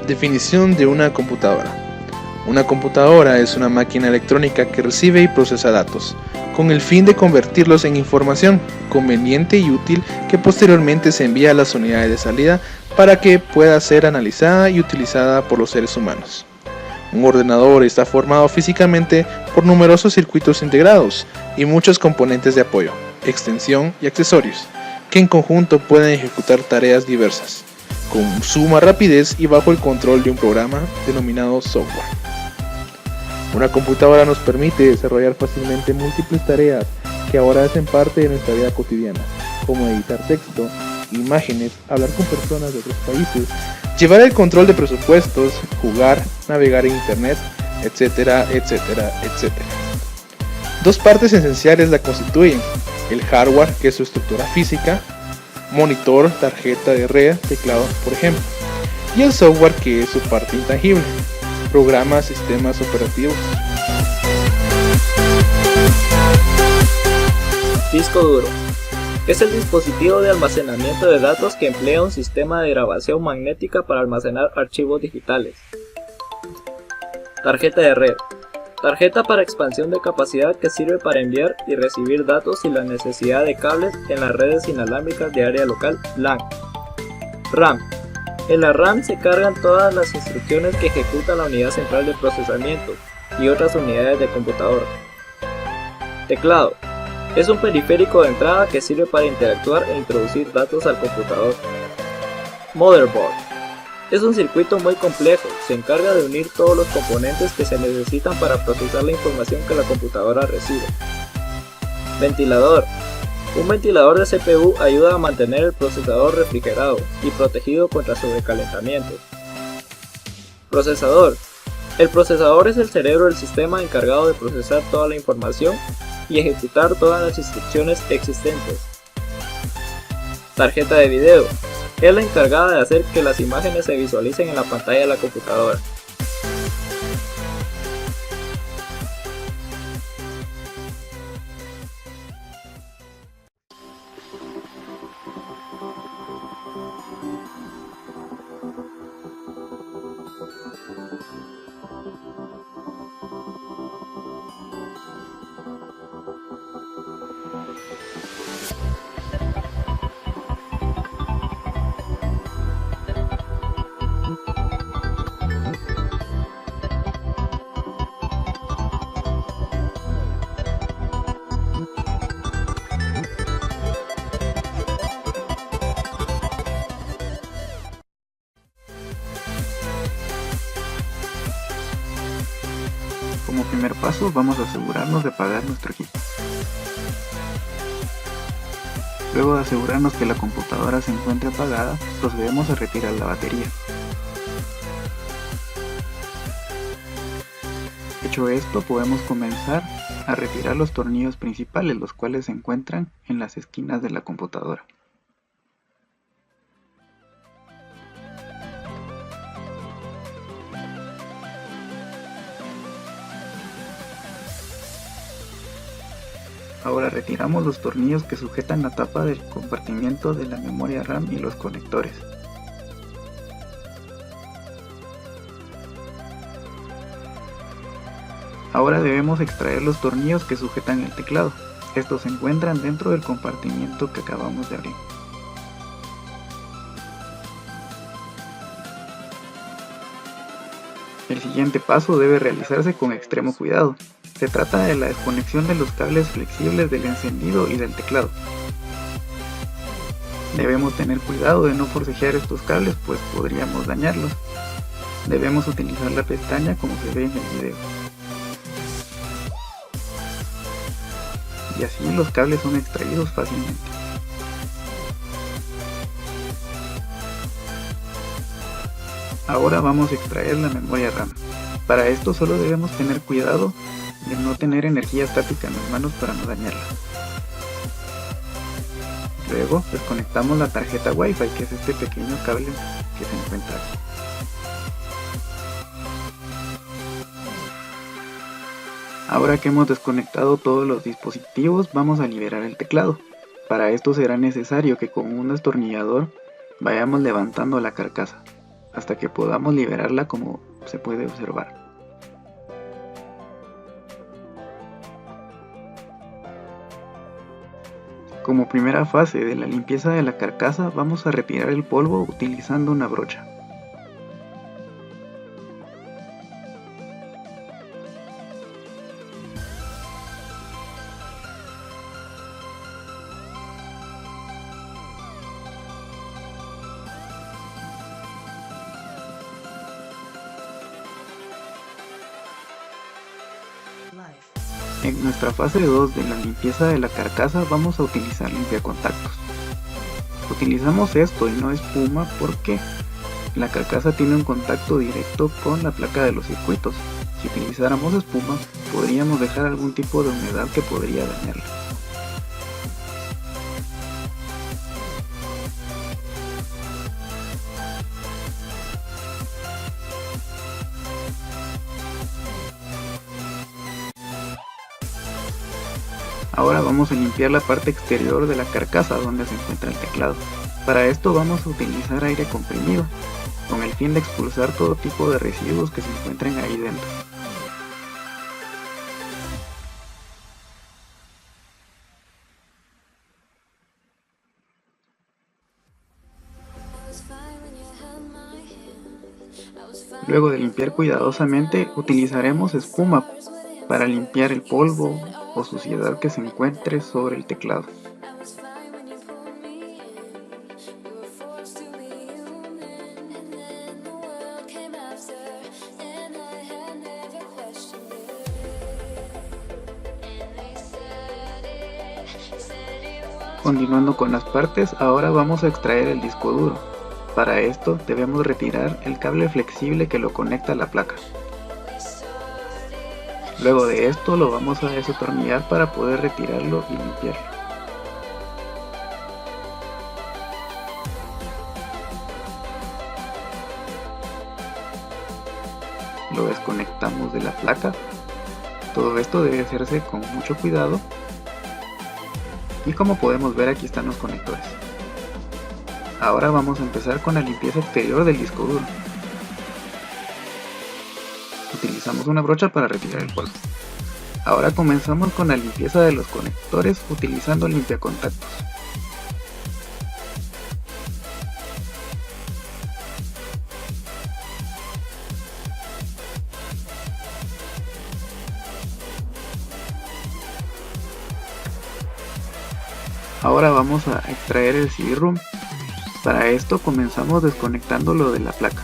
Definición de una computadora. Una computadora es una máquina electrónica que recibe y procesa datos, con el fin de convertirlos en información conveniente y útil que posteriormente se envía a las unidades de salida para que pueda ser analizada y utilizada por los seres humanos. Un ordenador está formado físicamente por numerosos circuitos integrados y muchos componentes de apoyo, extensión y accesorios, que en conjunto pueden ejecutar tareas diversas, con suma rapidez y bajo el control de un programa denominado software. Una computadora nos permite desarrollar fácilmente múltiples tareas que ahora hacen parte de nuestra vida cotidiana, como editar texto, imágenes, hablar con personas de otros países, llevar el control de presupuestos, jugar, navegar en internet, etcétera, etcétera, etcétera. Dos partes esenciales la constituyen: el hardware, que es su estructura física, monitor, tarjeta de red, teclado, por ejemplo, y el software, que es su parte intangible, programas, sistemas operativos. Disco duro. Es el dispositivo de almacenamiento de datos que emplea un sistema de grabación magnética para almacenar archivos digitales. Tarjeta de red. Tarjeta para expansión de capacidad que sirve para enviar y recibir datos sin la necesidad de cables en las redes inalámbricas de área local LAN. RAM. En la RAM se cargan todas las instrucciones que ejecuta la unidad central de procesamiento y otras unidades de computadora. Teclado. Es un periférico de entrada que sirve para interactuar e introducir datos al computador. Motherboard. Es un circuito muy complejo, se encarga de unir todos los componentes que se necesitan para procesar la información que la computadora recibe. Ventilador. Un ventilador de CPU ayuda a mantener el procesador refrigerado y protegido contra sobrecalentamientos. Procesador. El procesador es el cerebro del sistema encargado de procesar toda la información y ejecutar todas las instrucciones existentes. Tarjeta de video. Es la encargada de hacer que las imágenes se visualicen en la pantalla de la computadora. Como primer paso, vamos a asegurarnos de apagar nuestro equipo. Luego de asegurarnos que la computadora se encuentre apagada, procedemos a retirar la batería. Hecho esto, podemos comenzar a retirar los tornillos principales, los cuales se encuentran en las esquinas de la computadora. Ahora retiramos los tornillos que sujetan la tapa del compartimiento de la memoria RAM y los conectores. Ahora debemos extraer los tornillos que sujetan el teclado. Estos se encuentran dentro del compartimiento que acabamos de abrir. El siguiente paso debe realizarse con extremo cuidado. Se trata de la desconexión de los cables flexibles del encendido y del teclado. Debemos tener cuidado de no forcejear estos cables, pues podríamos dañarlos. Debemos utilizar la pestaña como se ve en el video. Y así los cables son extraídos fácilmente. Ahora vamos a extraer la memoria RAM. Para esto solo debemos tener cuidado de no tener energía estática en las manos para no dañarla. Luego desconectamos la tarjeta Wi-Fi, que es este pequeño cable que se encuentra aquí. Ahora que hemos desconectado todos los dispositivos, vamos a liberar el teclado. Para esto será necesario que con un destornillador vayamos levantando la carcasa. hasta que podamos liberarla, como se puede observar. Como primera fase de la limpieza de la carcasa, vamos a retirar el polvo utilizando una brocha. En nuestra fase 2 de la limpieza de la carcasa vamos a utilizar limpiacontactos. Utilizamos esto y no espuma porque la carcasa tiene un contacto directo con la placa de los circuitos. Si utilizáramos espuma, podríamos dejar algún tipo de humedad que podría dañarla. Ahora vamos a limpiar la parte exterior de la carcasa donde se encuentra el teclado. Para esto vamos a utilizar aire comprimido, con el fin de expulsar todo tipo de residuos que se encuentren ahí dentro. Luego de limpiar cuidadosamente, utilizaremos espuma para limpiar el polvo o suciedad que se encuentre sobre el teclado. Continuando con las partes, ahora vamos a extraer el disco duro. Para esto debemos retirar el cable flexible que lo conecta a la placa. Luego de esto lo vamos a desatornillar para poder retirarlo y limpiarlo. Lo desconectamos de la placa. Todo esto debe hacerse con mucho cuidado. Y como podemos ver, aquí están los conectores. Ahora vamos a empezar con la limpieza exterior del disco duro. Utilizamos una brocha para retirar el polvo. Ahora comenzamos con la limpieza de los conectores utilizando limpiacontactos. Ahora vamos a extraer el CD-ROM. Para esto comenzamos desconectándolo de la placa.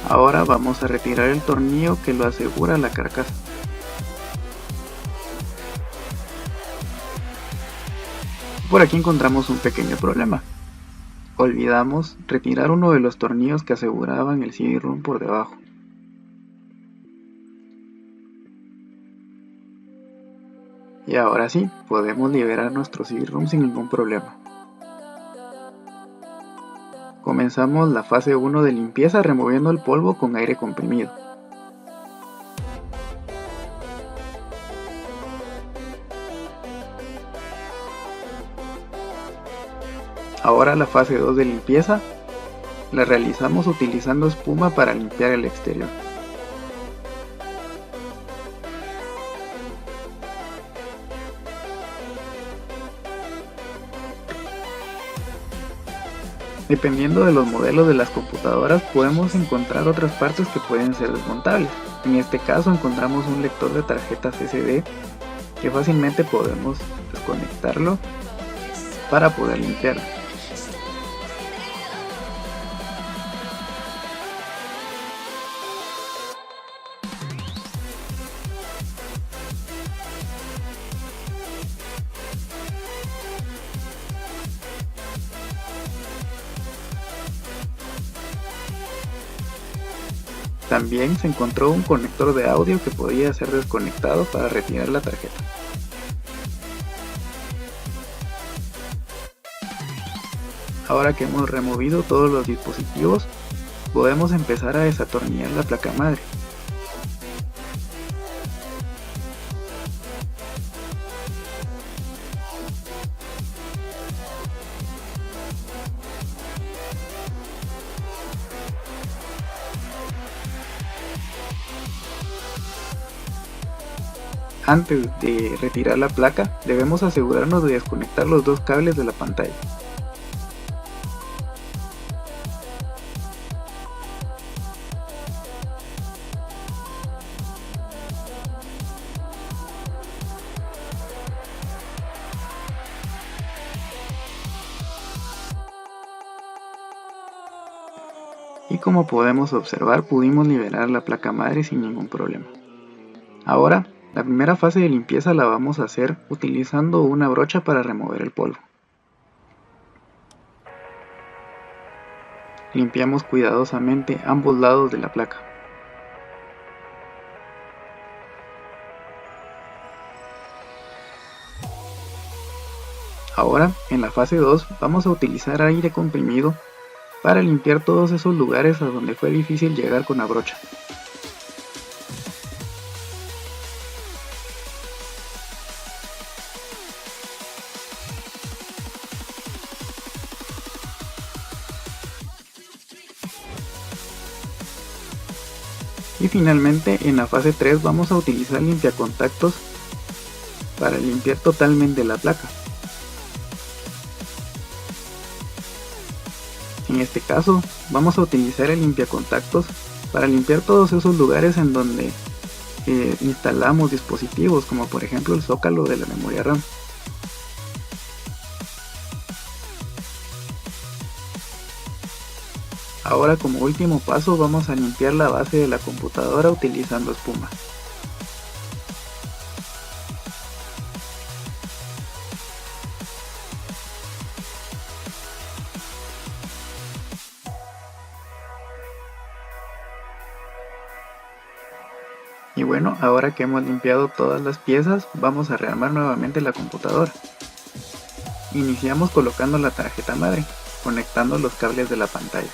Ahora vamos a retirar el tornillo que lo asegura a la carcasa. Por aquí encontramos un pequeño problema. Olvidamos retirar uno de los tornillos que aseguraban el CD-ROM por debajo. Y ahora sí, podemos liberar nuestro CD-ROM sin ningún problema. Comenzamos la fase 1 de limpieza removiendo el polvo con aire comprimido. Ahora la fase 2 de limpieza la realizamos utilizando espuma para limpiar el exterior. Dependiendo de los modelos de las computadoras podemos encontrar otras partes que pueden ser desmontables. En este caso encontramos un lector de tarjetas SD que fácilmente podemos desconectarlo para poder limpiarlo. También se encontró un conector de audio que podía ser desconectado para retirar la tarjeta. Ahora que hemos removido todos los dispositivos, podemos empezar a desatornillar la placa madre. Antes de retirar la placa, debemos asegurarnos de desconectar los dos cables de la pantalla. Y como podemos observar, pudimos liberar la placa madre sin ningún problema. Ahora, la primera fase de limpieza la vamos a hacer utilizando una brocha para remover el polvo. Limpiamos cuidadosamente ambos lados de la placa. Ahora, en la fase 2, vamos a utilizar aire comprimido para limpiar todos esos lugares a donde fue difícil llegar con la brocha. Y finalmente en la fase 3 vamos a utilizar limpiacontactos para limpiar totalmente la placa. En este caso vamos a utilizar el limpiacontactos para limpiar todos esos lugares en donde instalamos dispositivos, como por ejemplo el zócalo de la memoria RAM. Ahora, como último paso, vamos a limpiar la base de la computadora utilizando espuma. Y bueno, ahora que hemos limpiado todas las piezas, vamos a rearmar nuevamente la computadora. Iniciamos colocando la tarjeta madre, conectando los cables de la pantalla.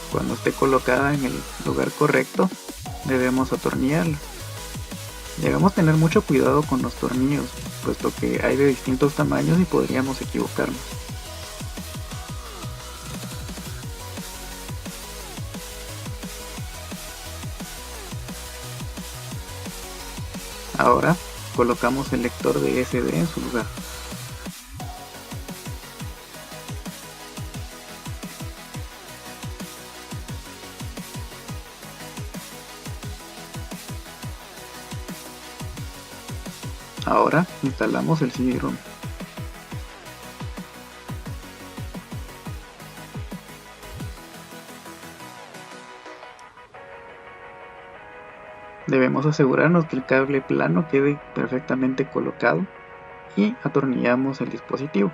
Cuando esté colocada en el lugar correcto, debemos atornillarla. Debemos tener mucho cuidado con los tornillos, puesto que hay de distintos tamaños y podríamos equivocarnos. Ahora colocamos el lector de SD en su lugar. Ahora instalamos el CD-ROM. Debemos asegurarnos que el cable plano quede perfectamente colocado y atornillamos el dispositivo.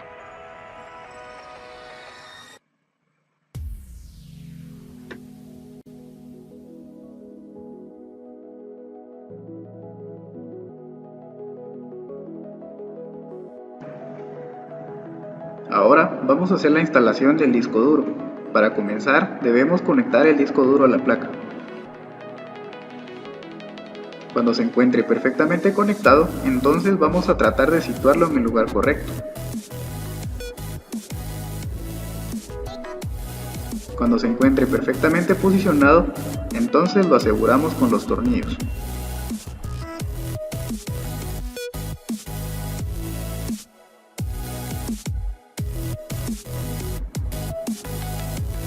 Ahora vamos a hacer la instalación del disco duro. Para comenzar, debemos conectar el disco duro a la placa. Cuando se encuentre perfectamente conectado, entonces vamos a tratar de situarlo en el lugar correcto. Cuando se encuentre perfectamente posicionado, entonces lo aseguramos con los tornillos.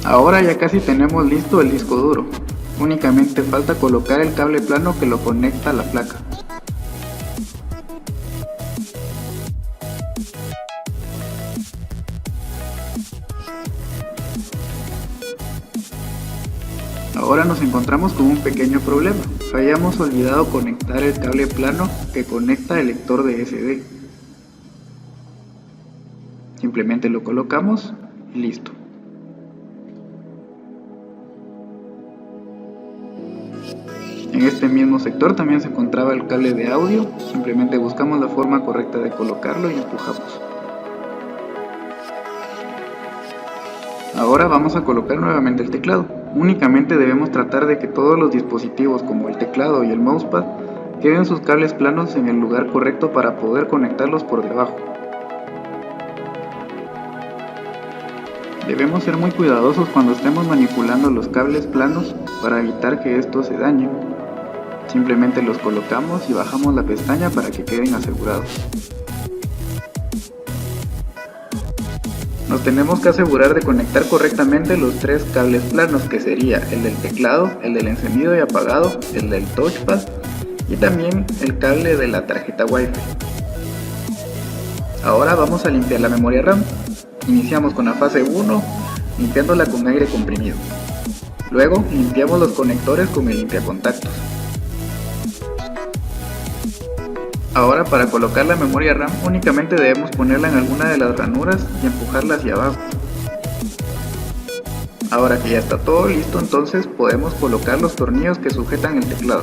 Ahora ya casi tenemos listo el disco duro, únicamente falta colocar el cable plano que lo conecta a la placa. Ahora nos encontramos con un pequeño problema, habíamos olvidado conectar el cable plano que conecta el lector de SD. Simplemente lo colocamos y listo. En este mismo sector también se encontraba el cable de audio, simplemente buscamos la forma correcta de colocarlo y empujamos. Ahora vamos a colocar nuevamente el teclado. Únicamente debemos tratar de que todos los dispositivos como el teclado y el mousepad queden sus cables planos en el lugar correcto para poder conectarlos por debajo. Debemos ser muy cuidadosos cuando estemos manipulando los cables planos para evitar que estos se dañen. Simplemente los colocamos y bajamos la pestaña para que queden asegurados. Nos tenemos que asegurar de conectar correctamente los tres cables planos, que sería el del teclado, el del encendido y apagado, el del touchpad y también el cable de la tarjeta Wi-Fi. Ahora vamos a limpiar la memoria RAM. Iniciamos con la fase 1, limpiándola con aire comprimido. Luego limpiamos los conectores con el limpiacontactos. Ahora, para colocar la memoria RAM únicamente debemos ponerla en alguna de las ranuras y empujarla hacia abajo. Ahora que ya está todo listo, entonces podemos colocar los tornillos que sujetan el teclado.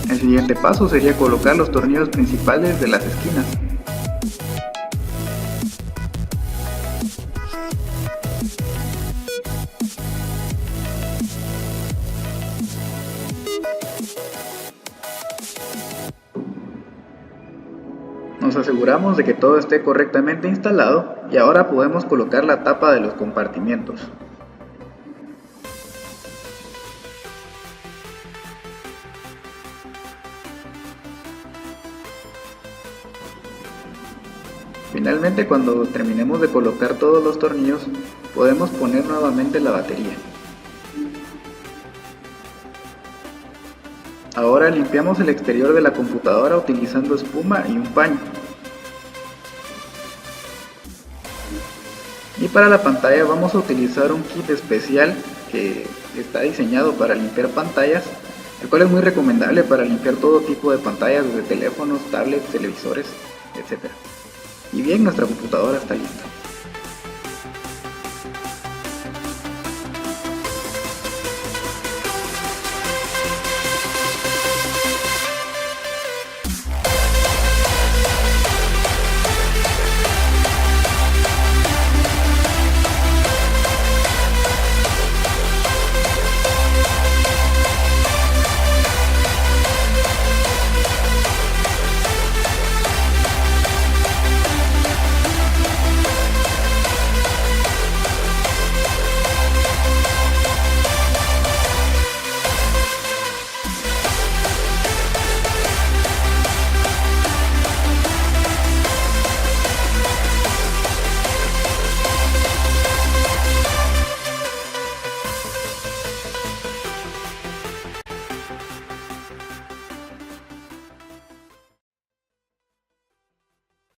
El siguiente paso sería colocar los tornillos principales de las esquinas. Nos aseguramos de que todo esté correctamente instalado y ahora podemos colocar la tapa de los compartimientos. Finalmente, cuando terminemos de colocar todos los tornillos, podemos poner nuevamente la batería. Ahora limpiamos el exterior de la computadora utilizando espuma y un paño. Y para la pantalla vamos a utilizar un kit especial que está diseñado para limpiar pantallas, el cual es muy recomendable para limpiar todo tipo de pantallas, desde teléfonos, tablets, televisores, etc. Y bien, nuestra computadora está lista.